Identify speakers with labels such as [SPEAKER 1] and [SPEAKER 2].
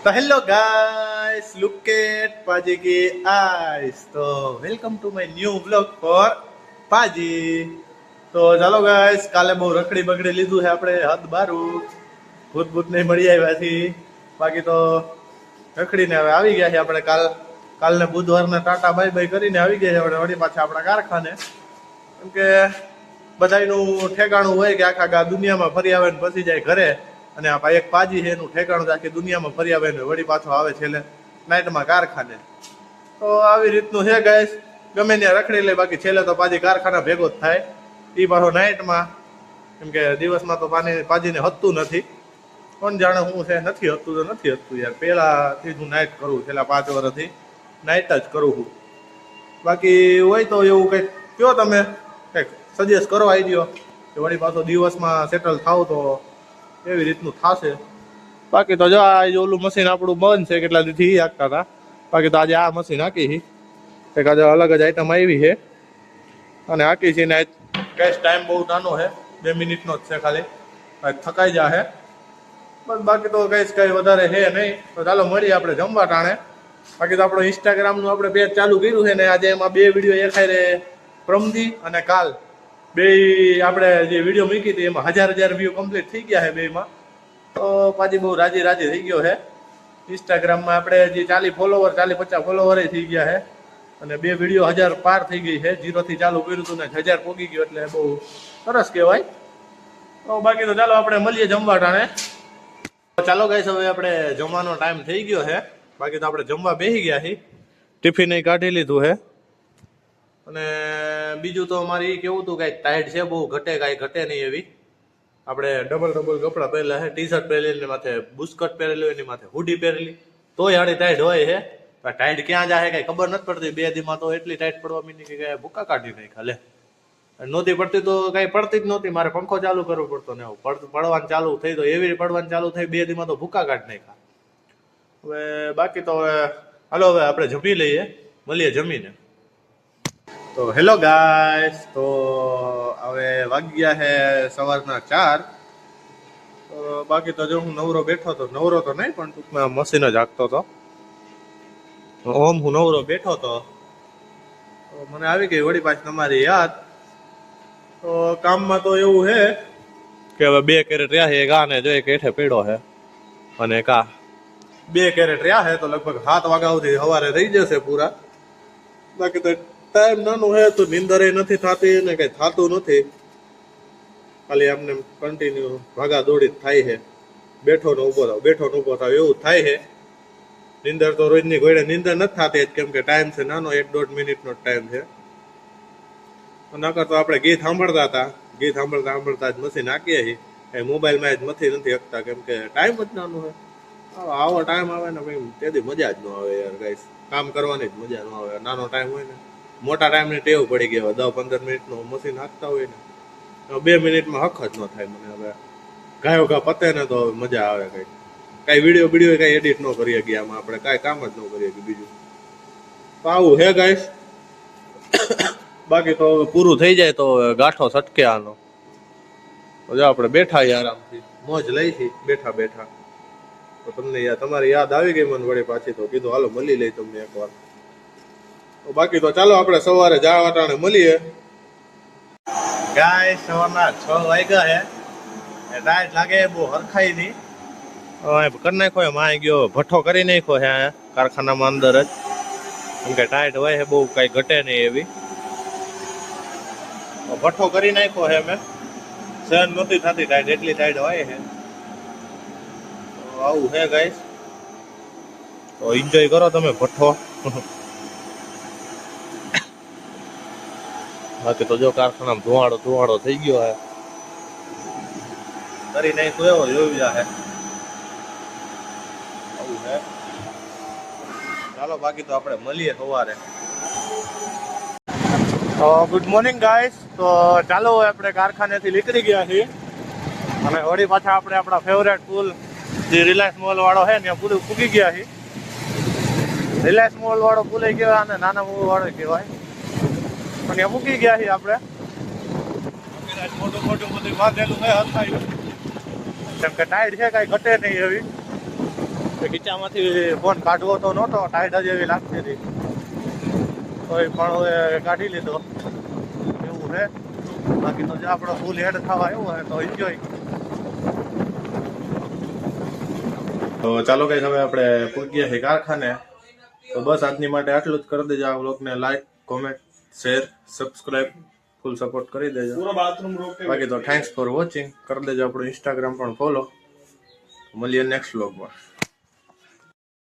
[SPEAKER 1] तो hello guys, look at पाजी की आईज। तो welcome to my new vlog for Paaji. તો ચાલો ગાઈસ, કાલે બહુ રખડી બગડી લીધું છે આપણે, હદ બારું ભૂત ભૂત નહીં મળી આવ્યા છીએ. બાકી તો રખડીને હવે આવી ગયા છે આપણે. કાલને બુધવારના ટાટા બાય બાય કરીને આવી ગયા છે આપણે વળી પાછા આપણા કારખાને. કેમ કે બધાયનું ઠેકાણું હોય કે આખા દુનિયામાં ફરી આવે ને પછી જાય ઘરે, અને આ એક પાજી છે એનું ઠેકાણું આખી દુનિયામાં ફરી આવે ને વળી પાછો આવે છેલ્લે નાઇટમાં કારખાને. તો આવી રીતનું છે ગાઈસ, ગમે ત્યાં રખડી લે, બાકી છેલ્લે તો પાજી કારખાના ભેગો જ થાય. એ પાછો નાઇટમાં, કેમ કે દિવસમાં તો પાજીને હતતું નથી. કોણ જાણે શું છે, નથી હતતું તો નથી હતતું યાર. પહેલાંથી હું નાઇટ કરું, છેલ્લા 5 વર્ષથી નાઇટ જ કરું છું. બાકી હોય તો એવું કંઈક કયો, તમે કંઈક સજેસ્ટ કરો આઈડિયો કે વળી પાછો દિવસમાં સેટલ થાવ તો એવી રીતનું થશે. બાકી તો જો આ ઓલું મશીન આપણું બંધ છે, કેટલા દીથી હાંકતા હતા. બાકી તો આજે આ મશીન હાંકી છે, કંઈક આજે અલગ જ આઈટમ આવી છે અને હાંકી છે. ને ગેસ ટાઈમ બહુ નાનો છે, 2 મિનિટનો જ છે ખાલી, થકાઈ જાહે બસ. બાકી તો કઈ વધારે છે નહીં. તો ચાલો મળીએ આપણે જમવા ટાણે. બાકી તો આપણો ઇન્સ્ટાગ્રામનું આપણે પેજ ચાલુ કર્યું છે ને આજે એમાં 2 વિડીયો એખાઈ રહે, પ્રમદી અને કાલ. બે આપણે જે વિડીયો મૂકી હતી એમાં 1000 વ્યૂ કમ્પ્લીટ થઈ ગયા છે બેમાં. તો પાછી બહુ રાજી થઈ ગયો છે. ઇન્સ્ટાગ્રામમાં આપણે જે 40-50 ફોલોવર થઈ ગયા છે અને 2 વિડીયો 1000 પાર થઈ ગઈ છે. 0 થી ચાલુ કર્યું હતું ને 1000 પોગી ગયો, એટલે બહુ સરસ કહેવાય. તો બાકી તો ચાલો આપણે મળીએ જમવા ટાણે. ચાલો ગાઈસ, હવે આપણે જમવાનો ટાઈમ થઈ ગયો છે. બાકી તો આપણે જમવા બેસી ગયા છીએ, ટિફિન કાઢી લીધું છે. અને બીજું તો અમારે એ કેવું હતું, કાંઈ ટાઈટ છે બહુ, કાંઈ ઘટે નહીં એવી. આપણે ડબલ કપડાં પહેરેલા છે, ટી શર્ટ પહેરેલી, માથે બુસ્કટ પહેરેલું, એની માથે હુડી પહેરેલી, તોય આડી ટાઈટ હોય છે. ટાઈટ ક્યાં જાય કઈ ખબર નથી પડતી. 2 દીમાં તો એટલી ટાઈટ પડવા મીની કે ભૂકા કાઢી નહીં ખાલે. નહોતી પડતી તો કઈ પડતી જ નહોતી, મારે પંખો ચાલુ કરવો પડતો ને પડવાનું ચાલુ થઈ તો એવી પડવાનું ચાલુ થઈ 2 દીમાં તો ભૂકા કાઢ નહીં ખા. હવે બાકી તો હવે હાલો, હવે આપણે જમી લઈએ, મળીએ જમીને. તો હેલો ગાઈસ, તો હવે વાગ્યા છે સવારના 4. તો બાકી તો જો હું નવરો તો નહીં, પણ ટૂંકમાં મશીન જ હાંકતો હતો. હું નવરો બેઠો હતો, તો મને આવી ગઈ વળી પાછી તમારી યાદ. તો કામમાં તો એવું છે કે હવે 2 કેરેટ રહ્યા છે, એક આ ને જો એક હેઠે પડ્યો છે, અને એક આ 2 કેરેટ રહ્યા છે. તો લગભગ 7 વાગ્યા સુધી સવારે થઈ જશે પૂરા. બાકી તો ટાઈમ નાનો છે, તો નીંદર નથી થતી ને કઈ થતું નથી. ખાલી આમને કન્ટિન્યુ ભાગા દોડી થાય છે, બેઠો ને ઊભો થાવ એવું થાય છે. નીંદર તો રોજની ઘોડે નીંદર નથી થતી, કેમ કે ટાઈમ છે નાનો, 1-1.5 મિનિટનો ટાઈમ છે. નકર તો આપણે ગીત સાંભળતા જ મશીન હાંકીએ છીએ. એ મોબાઈલમાં જ નથી હકતા, કેમ કે ટાઈમ જ નાનો છે. આવો ટાઈમ આવે ને ભાઈ, તેથી મજા જ ન આવે યાર ગાઈસ. કામ કરવાની જ મજા ન આવે. નાનો ટાઈમ હોય ને, મોટા ટાઈમની ટેવ પડી ગઈ. 10-15 મિનિટનો મશીન હાંકતા હોય ને, 2 મિનિટમાં હક જ ન થાય મને. હવે ઘા પતે ને તો મજા આવે. કઈ વિડીયો કઈ એડિટ ન કરી શકીએ આમાં, આપણે કઈ કામ જ ન કરી શકીએ બીજું. તો આવું હે ગાઈસ. બાકી તો પૂરું થઈ જાય તો ગાંઠો સટકે આનો. તો જો આપણે બેઠા આરામથી મોજ લઈ છે બેઠા. તો તમને તમારી યાદ આવી ગઈ મને વળી પાછી, તો કીધું હાલો મળી લઈ તમને એકવાર. તો બાકી તો ચાલો આપણે સવારે જવા ટાણે મળીએ. ગાઈસ, સવારના 6 વાગ્યા છે. ટાઈટ લાગે બહુ હરખાઈ નહીં. કરી નાખો એમ, આ ગયો ભઠ્ઠો કરી નાખ્યો છે કારખાનામાં અંદર જ. કેમ કે ટાઈટ હોય છે બહુ, કઈ ઘટે નહીં એવી. ભઠ્ઠો કરી નાખ્યો છે મેં, સહન નહોતી થતી ટાઈટ, એટલી ટાઈટ હોય છે. તો આવું છે ગાઈસ. તો એન્જોય કરો તમે ભઠ્ઠો. બાકી તો જો કારખાનામાં ધુવાડો થઈ ગયો હે. કરી નાખ્યો એવો જોઈ જાય. આવું છે. ચાલો બાકી તો આપણે મળીએ સવારે. Good morning guys. તો ચાલો આપણે કારખાનેથી નીકળી ગયા છીએ અને વળી પાછા આપણે આપણા ફેવરેટ પુલ જે રિલાયન્સ મોલ વાળો છે ત્યાં પૂગી ગયા છીએ. રિલાયન્સ મોલ વાળો પુલે કહેવાય અને નાના મોલ વાળો કહેવાય, પણ ત્યાં મૂકી ગયા છીએ આપણે. મોટું બધું બાંધેલું છે હરખાયું, કેમ કે ટાઈટ છે, કાંઈ ઘટે નહીં એવી. ખીચામાંથી ફોન કાઢવો તો નહોતો, ટાઈટ જ એવી લાગતી હતી, તોય પણ હવે કાઢી લીધો એવું છે. બાકી તો જે આપણો ફૂલ હેડ થવા એવું હોય તો એન્જોય. તો ચાલો કઈ હવે આપણે પૂગ્યા છે કારખાને. તો બસ આજની માટે આટલું જ. કરી દેજો આ વ્લોગને like, comment, share, subscribe, full support કરી દેજો. બાકી તો થેન્ક્સ ફોર વોચિંગ. કરી દેજો આપણું ઇન્સ્ટાગ્રામ પણ ફોલો. મળીએ નેક્સ્ટ વ્લોગમાં.